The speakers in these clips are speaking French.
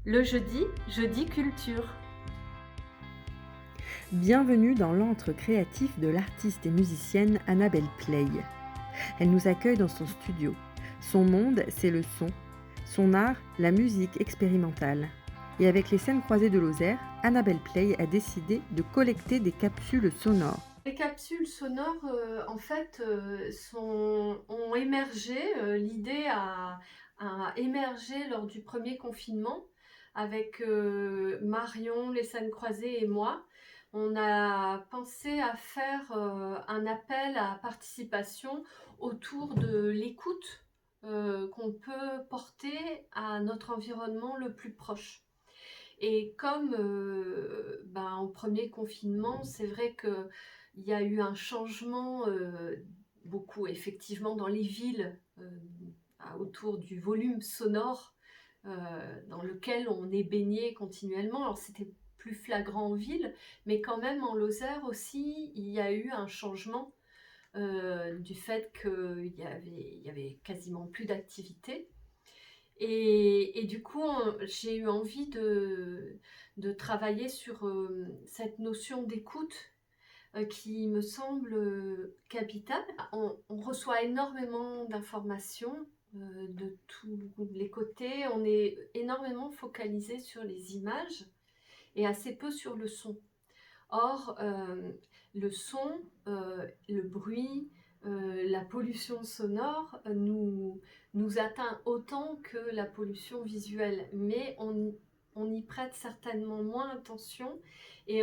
Le jeudi, jeudi culture. Bienvenue dans l'antre créatif de l'artiste et musicienne Annabelle Play. Elle nous accueille dans son studio. Son monde, c'est le son. Son art, la musique expérimentale. Et avec les scènes croisées de Lozère, Annabelle Play a décidé de collecter des capsules sonores. Les capsules sonores, ont émergé, l'idée a émergé lors du premier confinement avec Marion, les scènes croisées et moi. On a pensé à faire un appel à participation autour de l'écoute qu'on peut porter à notre environnement le plus proche. Et comme au premier confinement, c'est vrai qu'il y a eu un changement, beaucoup effectivement dans les villes, autour du volume sonore dans lequel on est baigné continuellement. Alors c'était plus flagrant en ville, mais quand même en Lozère aussi, il y a eu un changement du fait qu'il y avait quasiment plus d'activité. Et du coup, j'ai eu envie de travailler sur cette notion d'écoute qui me semble capitale. On reçoit énormément d'informations de tous les côtés. On est énormément focalisé sur les images et assez peu sur le son. Or, le son, le bruit, la pollution sonore nous atteint autant que la pollution visuelle, mais on y prête certainement moins attention et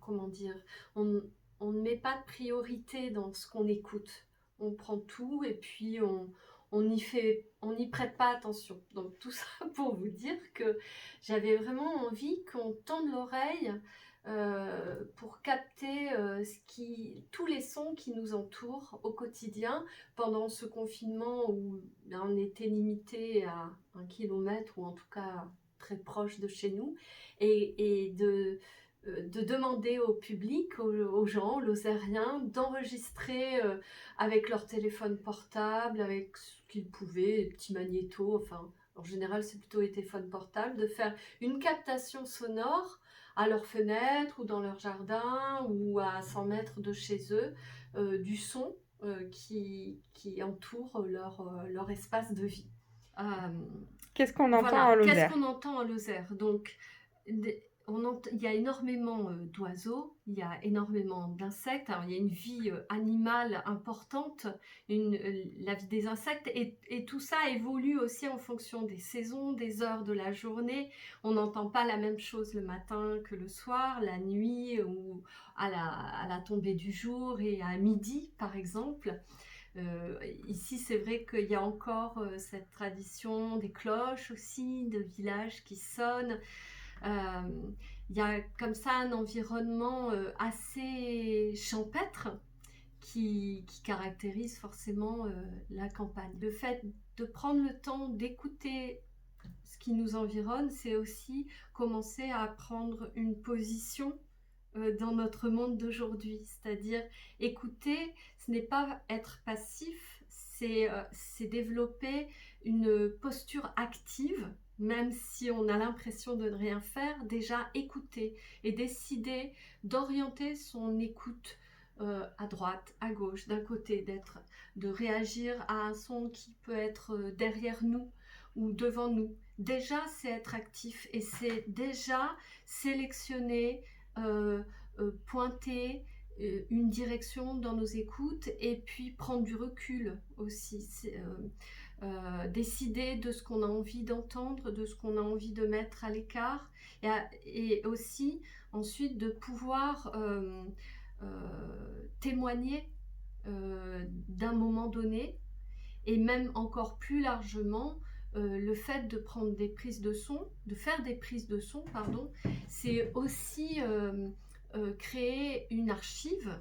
comment dire, on, on ne met pas de priorité dans ce qu'on écoute. On prend tout et puis on n'y prête pas attention. Donc tout ça pour vous dire que j'avais vraiment envie qu'on tende l'oreille pour capter tous les sons qui nous entourent au quotidien pendant ce confinement où on était limité à 1 kilomètre ou en tout cas très proche de chez nous et de demander au public, aux gens, aux Lozériens, d'enregistrer avec leur téléphone portable, avec ce qu'ils pouvaient, les petits magnétos, enfin en général c'est plutôt les téléphones portables, de faire une captation sonore à leur fenêtre ou dans leur jardin ou à 100 mètres de chez eux du son qui entoure leur espace de vie. Qu'est-ce qu'on entend en Voilà, qu'est-ce Lozère? qu'on entend en Lozère? Donc, il y a énormément d'oiseaux, il y a énormément d'insectes. Alors, il y a une vie animale importante, la vie des insectes, et tout ça évolue aussi en fonction des saisons, des heures de la journée. On n'entend pas la même chose le matin que le soir, la nuit ou à la tombée du jour et à midi, par exemple. Ici, c'est vrai qu'il y a encore cette tradition des cloches aussi, de villages qui sonnent. Il y a comme ça un environnement assez champêtre qui caractérise forcément la campagne. Le fait de prendre le temps d'écouter ce qui nous environne, c'est aussi commencer à prendre une position dans notre monde d'aujourd'hui. C'est-à-dire écouter, ce n'est pas être passif, c'est développer une posture active, même si on a l'impression de ne rien faire, déjà écouter et décider d'orienter son écoute à droite, à gauche, d'un côté, de réagir à un son qui peut être derrière nous ou devant nous. Déjà, c'est être actif et c'est déjà sélectionner pointer une direction dans nos écoutes et puis prendre du recul aussi. Décider de ce qu'on a envie d'entendre, de ce qu'on a envie de mettre à l'écart et aussi ensuite de pouvoir témoigner d'un moment donné et même encore plus largement le fait de prendre des prises de son, de faire des prises de son, pardon, c'est aussi créer une archive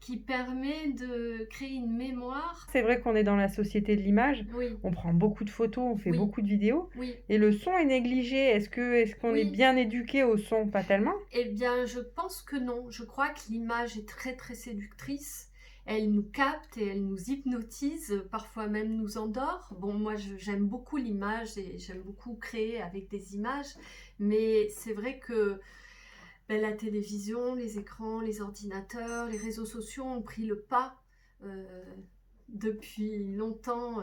qui permet de créer une mémoire. C'est vrai qu'on est dans la société de l'image. Oui, On prend beaucoup de photos, on fait oui, beaucoup de vidéos. oui, Et le son est négligé. Est-ce qu'on est oui. bien éduqué au son? Pas tellement. Eh bien, je pense que non. Je crois que l'image est très très séductrice. elle nous capte et elle nous hypnotise, parfois même nous endort. Bon, moi, j'aime beaucoup l'image et j'aime beaucoup créer avec des images, mais c'est vrai que ben, la télévision, les écrans, les ordinateurs, les réseaux sociaux ont pris le pas euh, depuis longtemps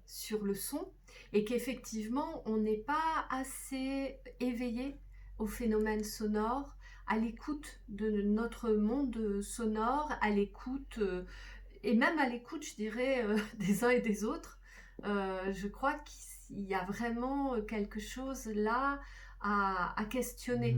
sur le son et qu'effectivement, on n'est pas assez éveillé au phénomène sonore, à l'écoute de notre monde sonore, à l'écoute et même à l'écoute, je dirais, des uns et des autres. Je crois qu'il y a vraiment quelque chose là à questionner.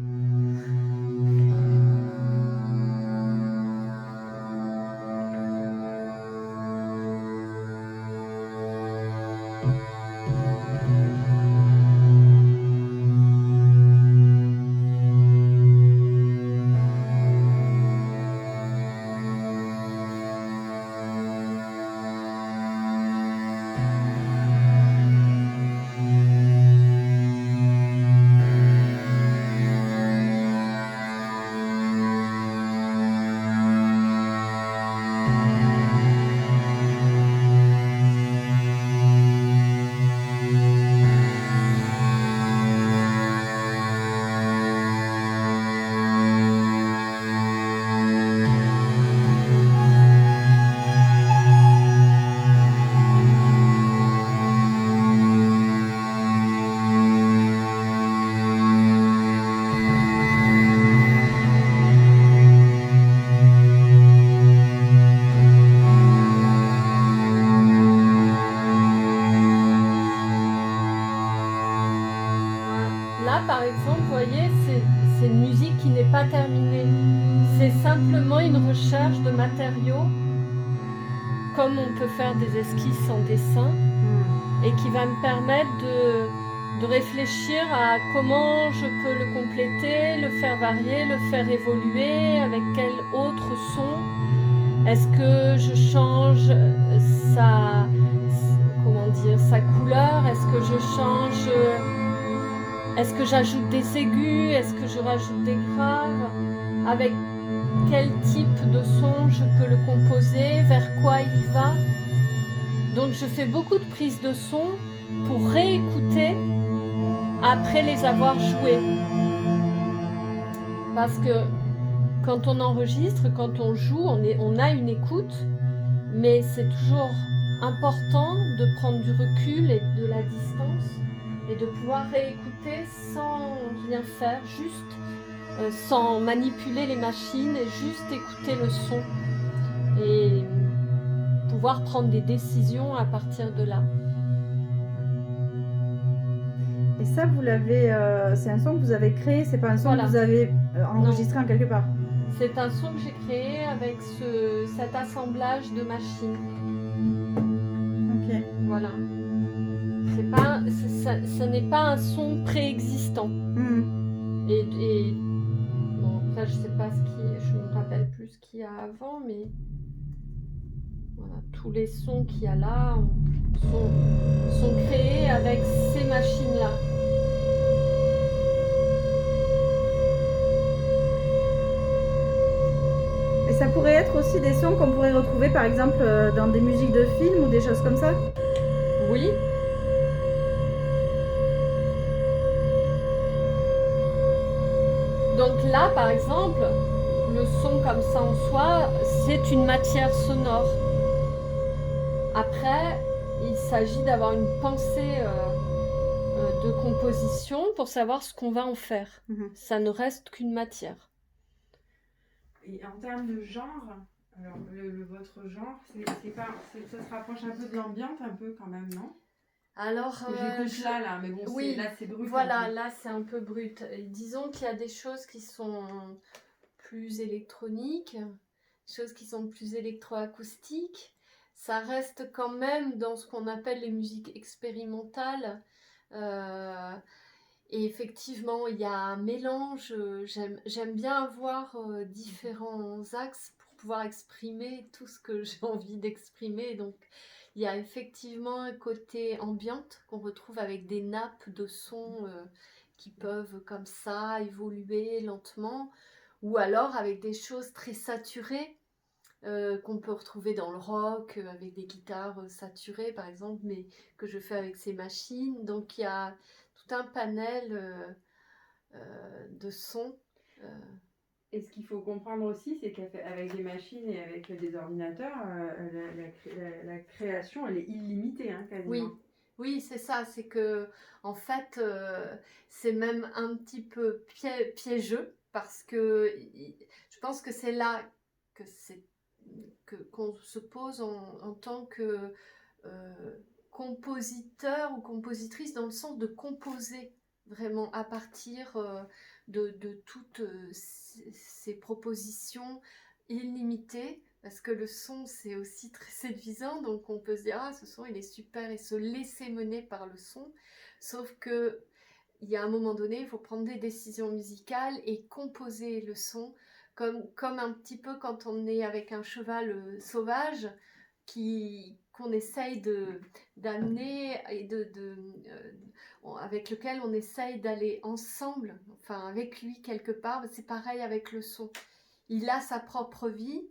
Là, par exemple, vous voyez, c'est une musique qui n'est pas terminée. C'est simplement une recherche de matériaux, comme on peut faire des esquisses en dessin, et qui va me permettre de réfléchir à comment je peux le compléter, le faire varier, le faire évoluer, avec quel autre son. Est-ce que je change sa couleur? Est-ce que je change... Est-ce que j'ajoute des aigus? Est-ce que je rajoute des graves? Avec quel type de son je peux le composer? Vers quoi il va? Donc je fais beaucoup de prises de son pour réécouter après les avoir jouées. Parce que quand on enregistre, quand on joue, on a une écoute, mais c'est toujours important de prendre du recul et de la distance et de pouvoir réécouter sans rien faire, juste sans manipuler les machines et juste écouter le son et pouvoir prendre des décisions à partir de là. Et ça, vous l'avez, c'est un son que vous avez créé, c'est pas un son que vous avez enregistré en quelque part. C'est un son que j'ai créé avec cet assemblage de machines. Ok. Voilà. Ce n'est pas un son préexistant. Et bon, après, je sais pas je me rappelle plus ce qu'il y a avant, mais voilà, tous les sons qu'il y a là sont créés avec ces machines-là. Et ça pourrait être aussi des sons qu'on pourrait retrouver par exemple dans des musiques de films ou des choses comme ça? Oui. Donc là, par exemple, le son comme ça en soi, c'est une matière sonore. Après, il s'agit d'avoir une pensée de composition pour savoir ce qu'on va en faire. Ça ne reste qu'une matière. Et en termes de genre, alors votre genre, ça se rapproche un peu de l'ambiance, un peu quand même, non? Alors, j'écoute là, mais bon, oui, là c'est brut. Voilà, là c'est un peu brut. Disons qu'il y a des choses qui sont plus électroniques, des choses qui sont plus électroacoustiques. Ça reste quand même dans ce qu'on appelle les musiques expérimentales. Et effectivement, il y a un mélange. J'aime bien avoir différents axes pour pouvoir exprimer tout ce que j'ai envie d'exprimer. Donc, il y a effectivement un côté ambiante qu'on retrouve avec des nappes de son qui peuvent comme ça évoluer lentement, ou alors avec des choses très saturées qu'on peut retrouver dans le rock, avec des guitares, saturées par exemple, mais que je fais avec ces machines. Donc il y a tout un panel, de sons, heu Et ce qu'il faut comprendre aussi, c'est qu'avec des machines et avec des ordinateurs, la création, elle est illimitée, hein, quasiment. oui, oui, c'est ça, c'est qu'en fait, c'est même un petit peu piégeux parce que je pense que c'est là que c'est qu'on se pose en tant que, compositeur ou compositrice, dans le sens de composer vraiment à partir, de toutes, ces propositions illimitées. Parce que le son, c'est aussi très séduisant, donc on peut se dire: «Ah, ce son, il est super», et se laisser mener par le son. Sauf que il y a un moment donné, il faut prendre des décisions musicales et composer le son, comme un petit peu quand on est avec un cheval, sauvage, qu'on essaye d'amener et avec lequel on essaye d'aller ensemble, enfin avec lui quelque part. C'est pareil avec le son. Il a sa propre vie.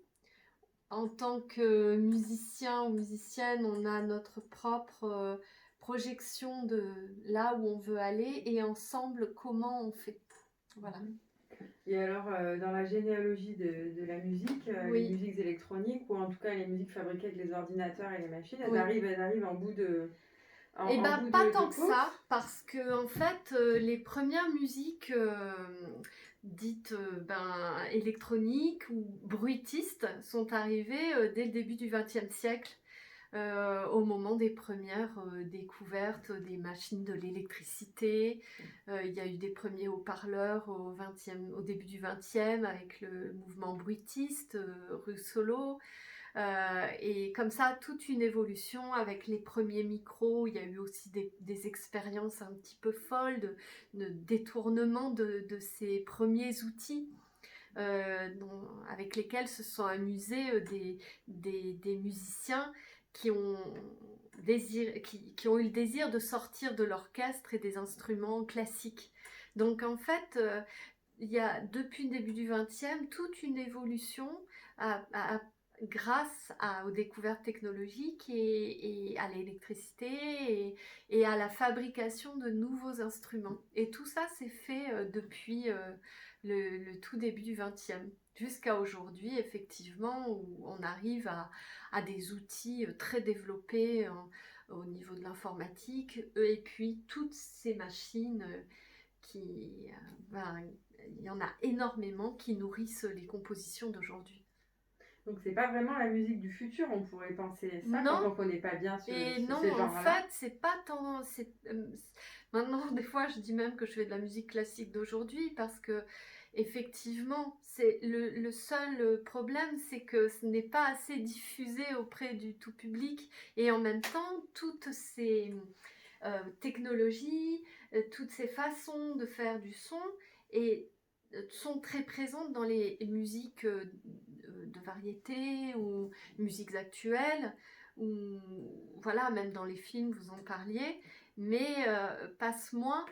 En tant que musicien ou musicienne, on a notre propre, projection de là où on veut aller, et ensemble, comment on fait. Voilà. Et alors, dans la généalogie de la musique, les Oui, musiques électroniques, ou en tout cas les musiques fabriquées avec les ordinateurs et les machines, oui. elles arrivent en bout Eh en ben, bout pas de tant que ça, course. parce que en fait, les premières musiques, dites, électroniques ou bruitistes, sont arrivées, dès le début du XXe siècle. Au moment des premières, découvertes des machines de l'électricité. Il y a eu des premiers haut-parleurs au début du XXe, avec le mouvement bruitiste, Russolo. Et comme ça, toute une évolution avec les premiers micros. Il y a eu aussi des expériences un petit peu folles de détournement de ces premiers outils, avec lesquels se sont amusés, des musiciens qui ont, qui ont eu le désir de sortir de l'orchestre et des instruments classiques. Donc en fait, il y a depuis le début du XXe toute une évolution grâce aux découvertes technologiques et à l'électricité, et à la fabrication de nouveaux instruments. Et tout ça s'est fait, depuis, le tout début du XXe, jusqu'à aujourd'hui, effectivement, où on arrive à des outils, très développés, au niveau de l'informatique, et puis toutes ces machines, qui, ben, il y en a énormément qui nourrissent les compositions d'aujourd'hui. Donc c'est pas vraiment la musique du futur, on pourrait penser ça quand Non, on connaît pas bien et ces non, en genres-là. fait, c'est pas tant. Maintenant, des fois, je dis même que je fais de la musique classique d'aujourd'hui, parce que, effectivement, c'est le seul problème, c'est que ce n'est pas assez diffusé auprès du tout public, et en même temps, toutes ces, technologies, toutes ces façons de faire du son, et sont très présentes dans les musiques, de variété ou musiques actuelles, ou voilà, même dans les films, vous en parliez, mais passent moins,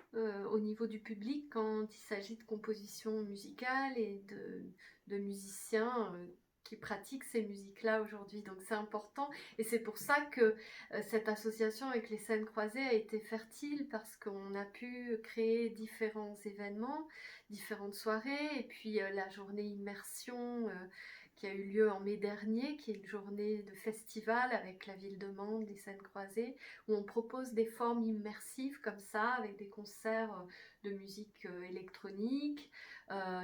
au niveau du public, quand il s'agit de composition musicale et de musiciens, qui pratiquent ces musiques-là aujourd'hui. Donc c'est important, et c'est pour ça que cette association avec les scènes croisées a été fertile, parce qu'on a pu créer différents événements, différentes soirées, et puis la journée immersion, qui a eu lieu en mai dernier, qui est une journée de festival avec la ville de Mende, les scènes croisées, où on propose des formes immersives comme ça, avec des concerts, de musique, électronique,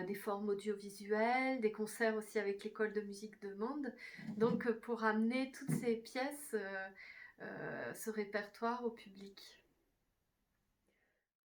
des formes audiovisuelles, des concerts aussi avec l'école de musique de Mende. Donc pour amener toutes ces pièces, ce répertoire au public.